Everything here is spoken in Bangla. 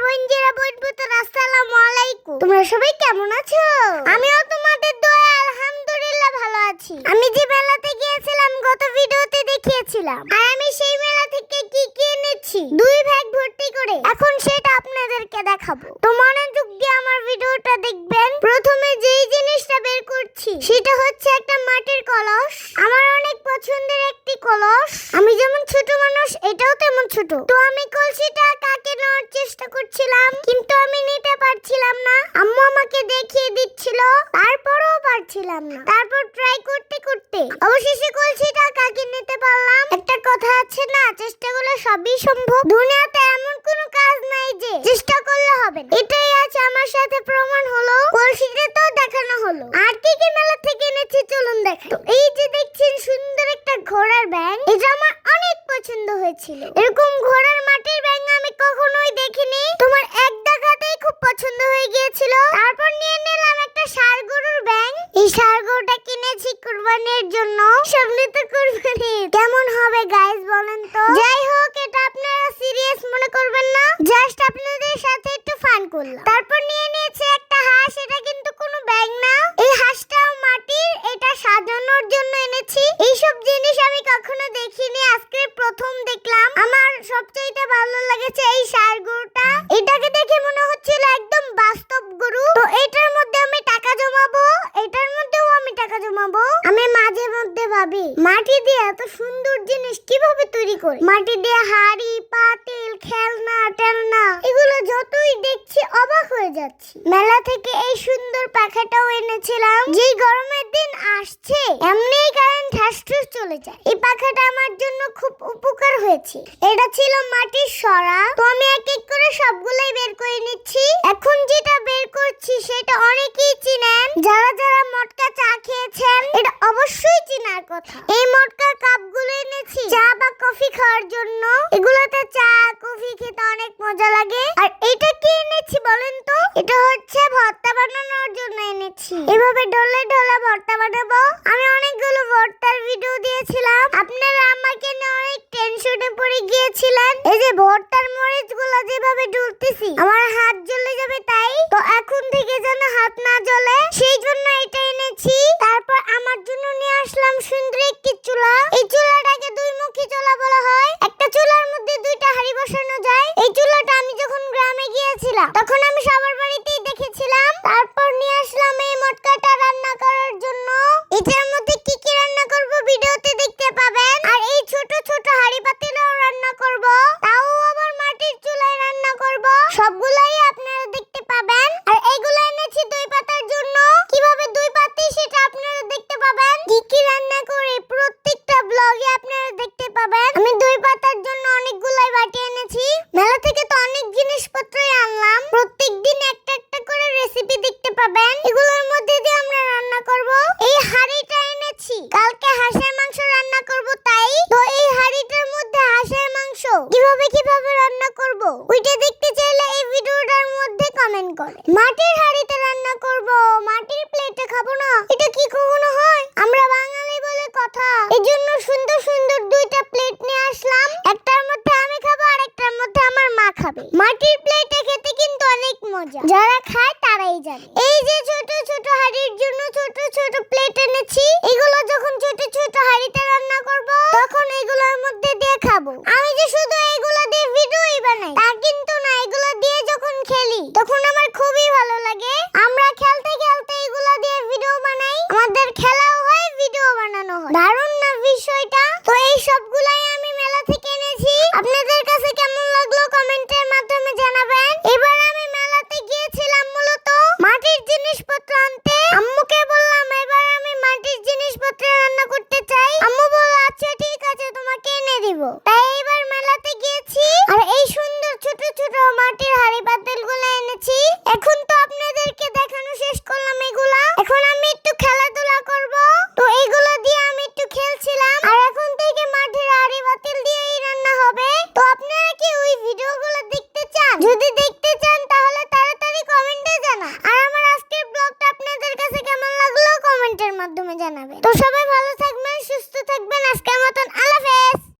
বোনজিরা বন্ধুদের আসসালামু আলাইকুম। তোমরা সবাই কেমন আছো? আমিও তোমাদের দোয়ায় আলহামদুলিল্লাহ ভালো আছি। আমি যে মেলাতে গিয়েছিলাম গত ভিডিওতে দেখিয়েছিলাম, আর আমি সেই মেলা থেকে কি কি এনেছি 2 ব্যাগ ভর্তি করে, এখন সেটা আপনাদেরকে দেখাবো। তো মনোযোগ দিয়ে আমার ভিডিওটা দেখবেন। প্রথমে যেই জিনিসটা বের করছি সেটা হচ্ছে একটা মাটির কলস। আমার অনেক পছন্দের একটি কলস। আমি যেমন ছোট মানুষ, এটাও তেমন ছোট। তো আমি কলসিটা কাকে নেওয়ার চেষ্টা করছিলাম, কিন্তু আমি নিতে পারছিলাম না। আম্মু আমাকে দেখিয়ে দিচ্ছিল, তারপরও পারছিলাম না। তারপর ট্রাই করতে করতে অবশেষে কলসিটা কাকে নিতে পারলাম। একটা কথা আছে না, চেষ্টা করলে সবই সম্ভব। দুনিয়াতে এমন কোনো কাজ নাই যে চেষ্টা করলে হবে না। এটাই আছে আমার সাথে প্রমাণ হলো, কলসিটা তো দেখানো হলো। আর কি কি মেলা থেকে এনেছি চলুন দেখাই। তো এই যে দেখছেন সুন্দর একটা ঘোড়ার ব্যাঙ, এটা আমার অনেক পছন্দ হয়েছিল। এরকম ঘোড়ার মাটির ব্যাঙ আমি কখনোই দেখিনি। তোমার এক দেখাতেই খুব পছন্দ হয়ে গিয়েছিল। তারপর নিয়ে নিলাম একটা ষাঁড় গরুর ব্যাঙ। এই ষাঁড় গরুটা কিনেছি কুরবানির জন্য। সামনে তো কুরবানি, কেমন হবে গাইস বলেন তো? যাই হোক, এটা আপনারা সিরিয়াস মনে করবেন না, জাস্ট আপনাদের সাথে একটু ফান করলাম। তারপর নিয়ে নিয়েছে একটা হাঁস, এটা কিন্তু কোনো ব্যাঙ না। এই হাঁসটাও মাটির, এটা সাজানোর জন্য এনেছি। এইসব জিনিস আমি কখনো দেখিনি, আজকে প্রথম দেখলাম। আমার সবচেয়ে ভালো লেগেছে এই ষাঁড় গরুটা। এটাকে দেখে মনে হচ্ছিল একদম বাস্তব গরু। তো এটার মধ্যে আমি টাকা জমাবো, এটার মধ্যেও আমি টাকা জমাবো। আমি মাঝে মধ্যে ভাবি মাটি দিয়ে এত সুন্দর জিনিস কিভাবে তৈরি করে। মাটি দিয়ে হাড়ি, পাতিল, খেলনা টেলনা, এগুলো যতই দেখছি অবাক হয়ে যাচ্ছি। মেলা থেকে এই সুন্দর পাখাটাও এনেছিলাম। যেই গরমের দিন আসছে এমনিই কারেন্ট ঠাস-ঠুস চলে যায়। এই পাখাটা আমার জন্য খুব উপকার হয়েছে। এটা ছিল মাটির সরা। তো আমি এক এক করে সবগুলাই বের করে নিচ্ছি। এখন যেটা বের করছি সেটা অনেকেই চিনেন, যারা যারা মটকা চা খেয়েছেন এটা অবশ্যই চেনার কথা। এই মটকার কাপগুলো এনেছি চা বা কফি খাওয়ার জন্য। এগুলোতে চা কফি খেতে অনেক মজা লাগে। আর এটা কি এনেছি বলেন তো? এটা হচ্ছে ভর্তা বানানোর জন্য এনেছি। এভাবে ডলে ডলে ভর্তা বানাবো। আমি অনেকগুলো ভর্তার ভিডিও দিয়েছিলাম, আপনারা আমাকে নিয়ে অনেক টেনশনে পড়ে গিয়েছিলেন। এই যে ভর্তার মরিচগুলো যেভাবে ডুলতেছি আমার হাত জ্বলে যাবে, তাই তো এখন থেকে যেন হাত না জ্বলে সেই জন্য এটা এনেছি। তারপর আমার জন্য নিয়ে আসলাম সুন্দর একটি চুলা। এই চুলাটাকে 2 মুখী চুলা বলা হয়। একটা চুলার মধ্যে 2টা হাঁড়ি বসানো যায়। এই চুলাটা আমি যখন গ্রামে গিয়েছিলাম তখন আমি সবার বাড়িতেই দেখেছিলাম। তারপর নিয়ে আসলাম এই মটকাটা রান্না করার জন্য। এটার মধ্যে কি কি রান্না করব ভিডিওতে দেখতে পাবেন। আর এই ছোট ছোট হাঁড়ি পাতিলেও রান্না করব, তাও আবার মাটির চুলায় রান্না করব। সবগুলাই আপনারা দেখতে পাবেন। আর এগুলো এনেছি দই পাতার জন্য। কিভাবে দই পাতি সেটা আপনারা দেখতে পাবেন। কি কি রান্না করি প্রত্যেকটা ব্লগে আপনারা দেখতে পাবেন। আমি দই পাতার জন্য অনেকগুলাই বাটি এনেছি। মেলা থেকে তো অনেক জিনিসপত্রই আনলাম। প্রত্যেকদিন একটা একটা করে রেসিপি দেখতে পাবেন। এগুলোর মধ্যে দিয়ে আমরা রান্না করব। এই হাঁড়িটা এনেছি কালকে হাঁসের মাংস রান্না করব, তাই তো এই হাঁড়িটার মধ্যে হাঁসের মাংস কিভাবে রান্না করব ওইটা দেখতে চাইলে এই ভিডিওটার মধ্যে কমেন্ট করে। মাটির হাঁড়িতে রান্না করব, মাটির প্লেটে খাবো না, এটা কি কখনো হয়? আমরা বাঙালি বলে কথা, এজন্য সুন্দর সুন্দর 2টা প্লেট নিয়ে আসলাম। একটার মধ্যে আমি খাবো আর একটার মধ্যে আমার মা খাবে। মাটির প্লেটে খেতে কিন্তু অনেক মজা, যারা খায় তারাই জানে। এই যে ছোট ছোট হাঁড়ির জন্য ছোট ছোট প্লেট এনেছি। এগুলো যখন ছোট ছোট হাঁড়িতে রান্না করব তখন এগুলোর মধ্যে দিয়ে খাবো। আমি যে শুধু